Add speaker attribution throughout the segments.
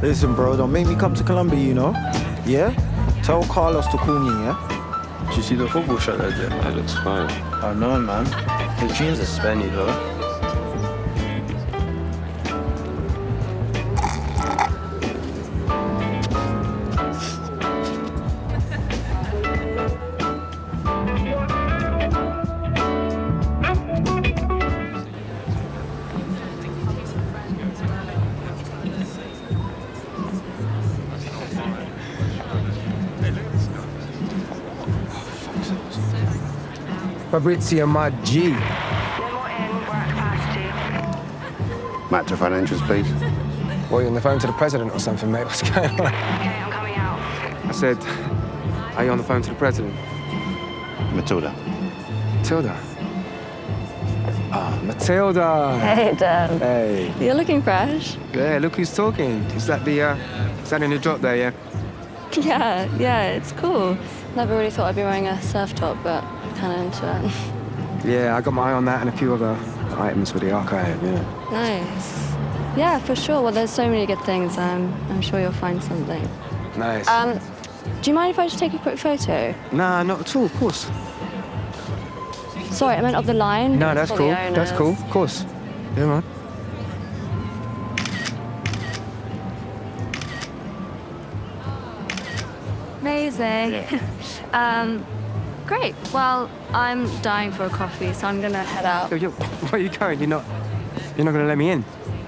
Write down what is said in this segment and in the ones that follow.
Speaker 1: Listen, bro, don't make me come to Colombia, you know? Yeah? Tell Carlos to call me, yeah?
Speaker 2: Did you see the football shot there, Jim?
Speaker 3: It looks fine.
Speaker 2: I know, man. His jeans are spenny, though.
Speaker 4: Fabrizio, my G.
Speaker 5: Matt to financials, please.
Speaker 4: Well, you on the phone to the president or something, mate? What's going on?
Speaker 6: Okay, I'm coming out.
Speaker 4: I said, are you on the phone to the president?
Speaker 5: Matilda.
Speaker 4: Matilda? Ah, Matilda.
Speaker 6: Hey, Dan.
Speaker 4: Hey.
Speaker 6: You're looking fresh.
Speaker 4: Yeah, look who's talking. Is that in the drop there, yeah?
Speaker 6: Yeah, it's cool. Never really thought I'd be wearing a surf top, but kind of into it.
Speaker 4: Yeah, I got my eye on that and a few other items for the archive, yeah.
Speaker 6: Nice. Yeah, for sure. Well, there's so many good things. I'm sure you'll find something.
Speaker 4: Nice.
Speaker 6: Do you mind if I just take a quick photo?
Speaker 4: Nah, not at all, of course.
Speaker 6: Sorry, I meant of the line.
Speaker 4: No, that's
Speaker 6: for
Speaker 4: cool.
Speaker 6: the owners.
Speaker 4: That's cool, of course. Yeah, man.
Speaker 6: Amazing. Great. Well, I'm dying for a coffee, so I'm gonna head out.
Speaker 4: Yo, where are you going? You're not gonna let me in?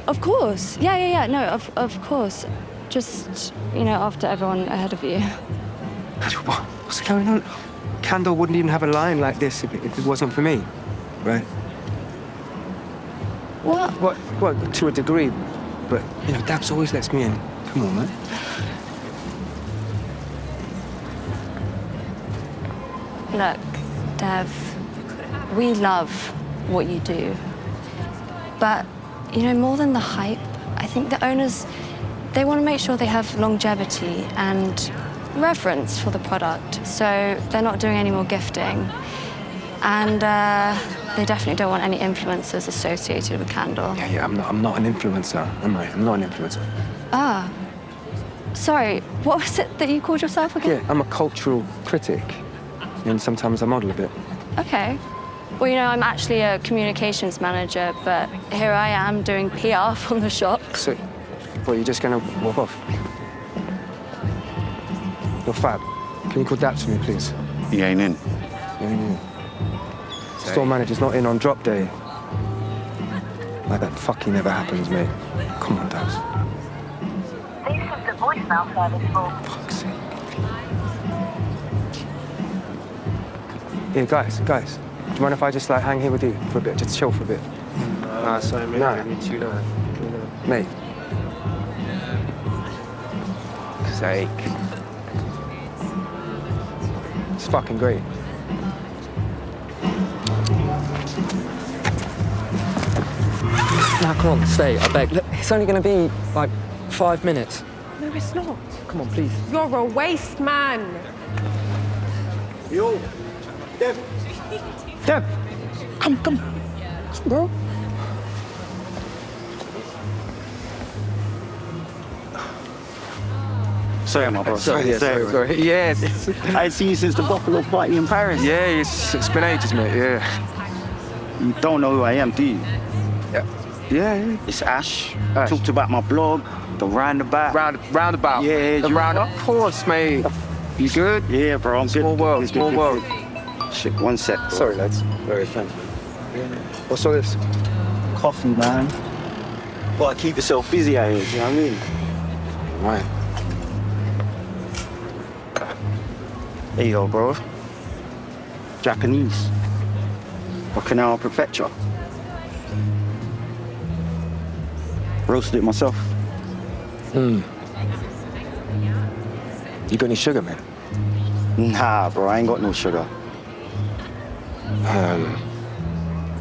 Speaker 6: Of course. Yeah. No, of course. Just, after everyone ahead of you.
Speaker 4: What's going on? Candle wouldn't even have a line like this if it wasn't for me, right?
Speaker 6: What?
Speaker 4: Well, to a degree, but, Dabs always lets me in. Come on, man.
Speaker 6: Look, Dev, we love what you do. But, more than the hype, I think the owners, they want to make sure they have longevity and reverence for the product. So they're not doing any more gifting. And they definitely don't want any influencers associated with Candle.
Speaker 4: Yeah, I'm not an influencer, am I? I'm not an influencer.
Speaker 6: Ah. Sorry, what was it that you called yourself again?
Speaker 4: Yeah, I'm a cultural critic. And sometimes I model a bit.
Speaker 6: Okay. Well, I'm actually a communications manager, but here I am doing PR from the shop.
Speaker 4: So, you're just gonna walk off? You're fab. Can you call Daps for me, please?
Speaker 5: He ain't in.
Speaker 4: Store manager's not in on drop day. Like that fucking never happens, mate. Come on, Daps.
Speaker 7: This is the voicemail service for...
Speaker 4: Fuck's sake. Yeah, guys, do you mind if I just hang here with you for a bit, just chill for a bit?
Speaker 2: Nah, sorry, mate.
Speaker 4: Nah.
Speaker 2: Me too, nah.
Speaker 4: Mate. Sake. It's fucking great.
Speaker 8: Now, come on, stay, I beg. Look, it's only gonna be, 5 minutes.
Speaker 9: No, it's not.
Speaker 8: Come on, please.
Speaker 9: You're a waste man.
Speaker 1: Yo, Dev, come, bro.
Speaker 5: Sorry, my bro.
Speaker 4: Sorry. Yes.
Speaker 5: I ain't seen you since the Buffalo party in Paris.
Speaker 4: Yeah, it's been ages, mate, yeah.
Speaker 5: You don't know who I am, do you?
Speaker 4: Yeah.
Speaker 5: It's Ash.
Speaker 4: Ash.
Speaker 5: Talked about my blog, the roundabout.
Speaker 4: Roundabout.
Speaker 5: Yeah,
Speaker 4: the
Speaker 5: you
Speaker 4: roundabout. Of course, mate. You good?
Speaker 5: Yeah, bro, I'm good.
Speaker 4: Small world,
Speaker 5: Good,
Speaker 4: small
Speaker 5: good,
Speaker 4: world.
Speaker 5: good. Shit, one sec, bro.
Speaker 4: Sorry, lads. Very thank you. What's all this?
Speaker 5: Coffee, man. Gotta keep yourself busy out here, you know what I mean?
Speaker 4: Right.
Speaker 5: There you go, bro. Japanese. Okinawa Prefecture. Roasted it myself.
Speaker 4: You got any sugar, man?
Speaker 5: Nah, bro, I ain't got no sugar.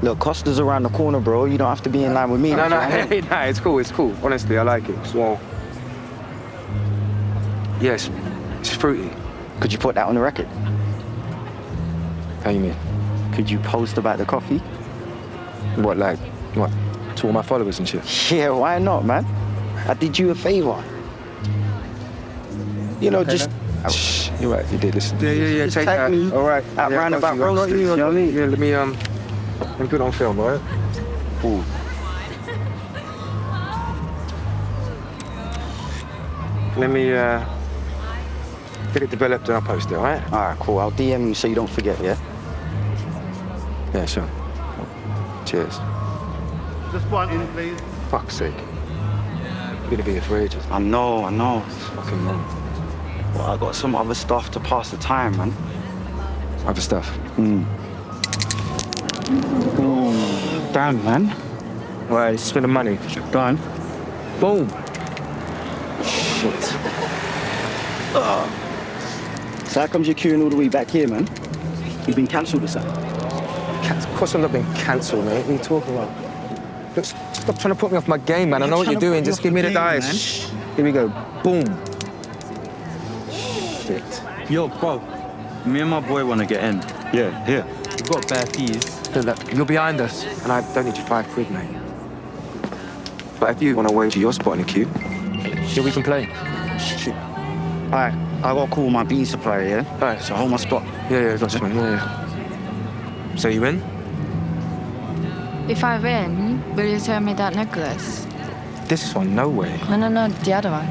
Speaker 5: Look, Costa's around the corner, bro. You don't have to be in line with me.
Speaker 4: No,
Speaker 5: you know?
Speaker 4: nah, it's cool. Honestly, I like it. Well, yes, it's fruity.
Speaker 5: Could you put that on the record?
Speaker 4: How you mean?
Speaker 5: Could you post about the coffee?
Speaker 4: What, to all my followers and shit?
Speaker 5: Yeah, why not, man? I did you a favor. You know, just
Speaker 4: Shh, you're right, you did listen. Yeah,
Speaker 5: Just
Speaker 4: take
Speaker 5: take
Speaker 4: that.
Speaker 5: me
Speaker 4: All right.
Speaker 5: out roundabout
Speaker 4: you
Speaker 5: roads, you know what I mean?
Speaker 4: Yeah, let me put it on film, all right?
Speaker 5: Ooh.
Speaker 4: Let me get it developed and I'll post it, all right?
Speaker 5: All right, cool. I'll DM you so you don't forget, yeah?
Speaker 4: Yeah, sure. Cheers.
Speaker 3: Just one in, please.
Speaker 4: Fuck's sake. You're gonna be here for ages.
Speaker 5: I know.
Speaker 4: It's fucking long.
Speaker 5: Well, I got some other stuff to pass the time, man.
Speaker 4: Other stuff.
Speaker 5: Damn, man.
Speaker 4: Right, spend the money.
Speaker 5: Done.
Speaker 4: Boom. Shit.
Speaker 5: So how comes you're queuing all the way back here, man? You've been cancelled or something?
Speaker 4: Of course I'm not being cancelled, mate. What are you talking about? Look, stop trying to put me off my game, man. I know what you're doing. Just give me the dice. Shh. Here we go. Boom. Shit.
Speaker 1: Yo, bro. Me and my boy want to get in.
Speaker 5: Yeah, here.
Speaker 1: We've got bare fees.
Speaker 4: Look, you're behind us, and I don't need your £5, mate. But if you want to wager your spot in the queue, here we can play.
Speaker 5: Shit. All right, I got to call my bean supplier, yeah?
Speaker 4: All right.
Speaker 5: So hold my spot.
Speaker 4: Yeah, gotcha, man. Yeah. So you win?
Speaker 10: If I win, will you sell me that necklace?
Speaker 4: This one, no way.
Speaker 10: No, the other one.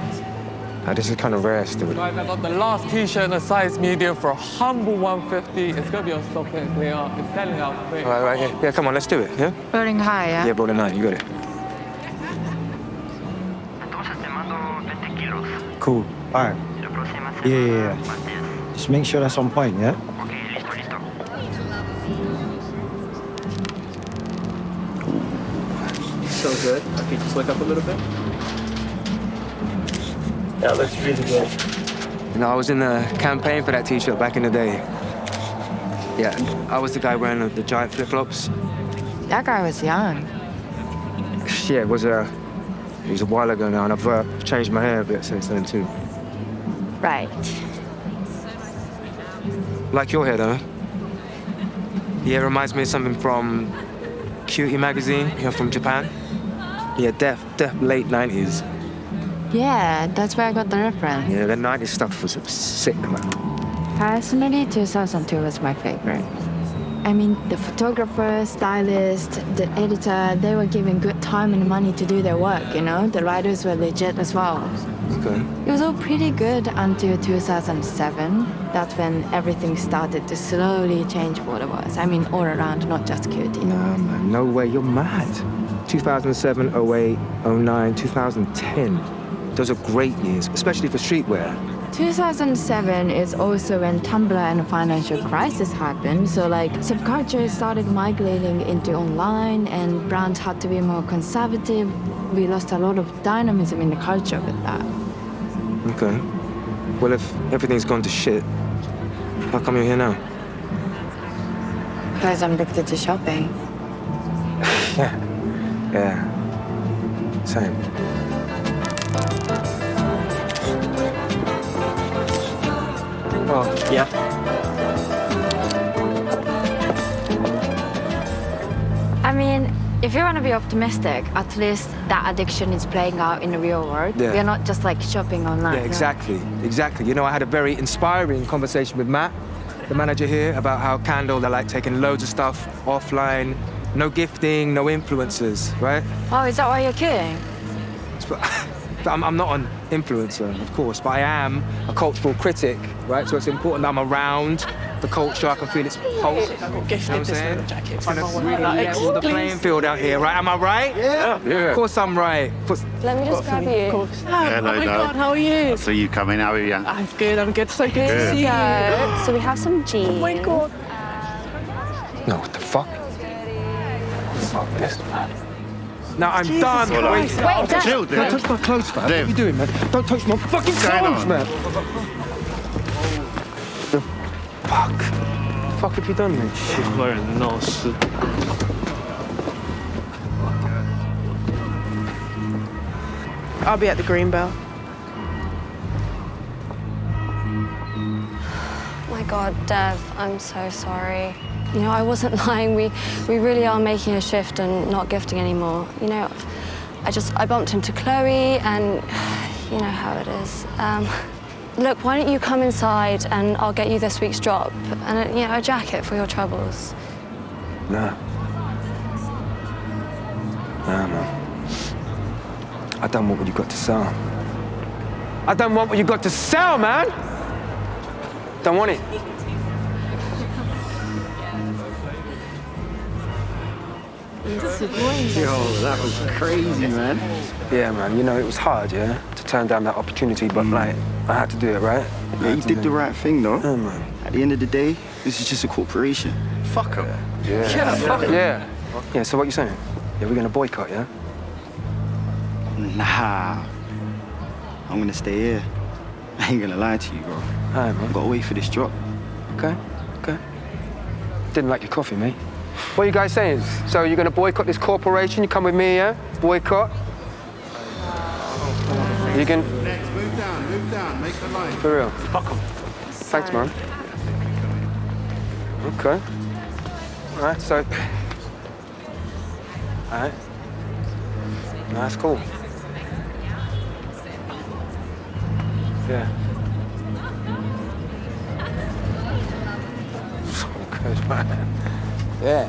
Speaker 4: This is kind of rare still.
Speaker 8: Guys, I got the last t-shirt in a size medium for a humble 150. It's gonna be on stock and clear up. It's selling out quick.
Speaker 4: All right, yeah, come on, let's do it, yeah?
Speaker 10: Rolling high, yeah?
Speaker 4: Yeah, bro, the night, you got it.
Speaker 1: Cool. All right. Yeah. Just make sure that's on point, yeah?
Speaker 2: So good. I could just look up a little bit. That looks really good.
Speaker 4: You know, I was in the campaign for that t-shirt back in the day. Yeah, I was the guy wearing the giant flip-flops.
Speaker 10: That guy was young.
Speaker 4: Yeah, it was a while ago now, and I've changed my hair a bit since then too.
Speaker 10: Right.
Speaker 4: Like your hair, though. Yeah, it reminds me of something from Cutie magazine, you know, from Japan. Yeah, def late 90s.
Speaker 10: Yeah, that's where I got the reference.
Speaker 4: Yeah, the 90s stuff was sick, man.
Speaker 10: Personally, 2002 was my favorite. I mean, the photographer, stylist, the editor, they were given good time and money to do their work, you know? The writers were legit as well.
Speaker 4: Okay.
Speaker 10: It was all pretty good until 2007. That's when everything started to slowly change for the worse. I mean, all around, not just Cutie.
Speaker 4: Nah, man, no way, you're mad. 2007, 08, 09, 2010. Those are great years, especially for streetwear.
Speaker 10: 2007 is also when Tumblr and financial crisis happened. So like subculture started migrating into online and brands had to be more conservative. We lost a lot of dynamism in the culture with that.
Speaker 4: Okay. Well, if everything's gone to shit, how come you're here now?
Speaker 10: Because I'm addicted to shopping.
Speaker 4: Yeah. Same.
Speaker 2: Oh, yeah.
Speaker 10: I mean, if you want to be optimistic, at least that addiction is playing out in the real world.
Speaker 4: Yeah.
Speaker 10: We're not just like shopping online.
Speaker 4: Yeah, exactly. You know, I had a very inspiring conversation with Matt, the manager here, about how Candle, they're like taking loads of stuff offline, no gifting, no influencers, right?
Speaker 10: Oh, is that why you're queuing?
Speaker 4: I'm not an influencer, of course, but I am a cultural critic, right? So it's important that I'm around the culture, I can feel its pulse.
Speaker 9: I got
Speaker 4: You know
Speaker 9: gifted
Speaker 4: what I'm
Speaker 9: this
Speaker 4: saying?
Speaker 9: little jacket
Speaker 4: It's
Speaker 9: from
Speaker 4: gonna
Speaker 9: my one.
Speaker 4: really
Speaker 9: Like,
Speaker 4: level the
Speaker 9: please.
Speaker 4: playing field out here, right? Am I right? Yeah. Of course I'm right.
Speaker 6: Let me just grab
Speaker 9: Of
Speaker 6: you.
Speaker 9: course. Oh
Speaker 3: Hello,
Speaker 9: my
Speaker 3: Dad.
Speaker 9: God, how are you?
Speaker 3: So you coming? How are you?
Speaker 9: I'm good. So good
Speaker 6: Here
Speaker 9: to
Speaker 6: we
Speaker 9: see you.
Speaker 6: go. So we have some jeans.
Speaker 9: Oh my God.
Speaker 4: No, what the fuck? Fuck this, man. Now I'm done.
Speaker 3: Hold on.
Speaker 6: Wait, Dad.
Speaker 3: Chill,
Speaker 4: Don't
Speaker 3: Dave.
Speaker 4: touch my clothes, man. What
Speaker 3: Dave.
Speaker 4: are you doing, man? Don't touch my fucking
Speaker 3: What's going
Speaker 4: clothes,
Speaker 3: on?
Speaker 4: man. The fuck? Fuck have you done, man? Shit.
Speaker 2: 外人闹事。
Speaker 9: I'll be at the Green Bell.
Speaker 6: My God, Dev, I'm so sorry. You know, I wasn't lying. We really are making a shift and not gifting anymore. You know, I bumped into Chloe and you know how it is. Look, why don't you come inside and I'll get you this week's drop and a jacket for your troubles.
Speaker 4: Nah. Nah, man. I don't want what you got to sell. I don't want what you got to sell, man! Don't want it.
Speaker 5: Yo, that was crazy, man.
Speaker 4: Yeah, man, it was hard, yeah, to turn down that opportunity, but, like, I had to do it, right?
Speaker 5: Yeah, you did the right thing, though.
Speaker 4: Yeah, man.
Speaker 5: At the end of the day, this is just a corporation.
Speaker 3: Fuck 'em.
Speaker 4: Yeah. Yeah, so what you saying? Yeah, we're gonna boycott, yeah?
Speaker 5: Nah. I'm gonna stay here. I ain't gonna lie to you, bro.
Speaker 4: All right, man.
Speaker 5: Gotta wait for this drop.
Speaker 4: Okay. Didn't like your coffee, mate. What are you guys saying? So you're gonna boycott this corporation? You come with me, yeah? Boycott? You can...
Speaker 3: Next, move down, make the line.
Speaker 4: For real?
Speaker 3: Fuck 'em.
Speaker 4: Thanks, man. Okay. All right, so... All right. No, that's cool. Yeah. So good, man. Yeah.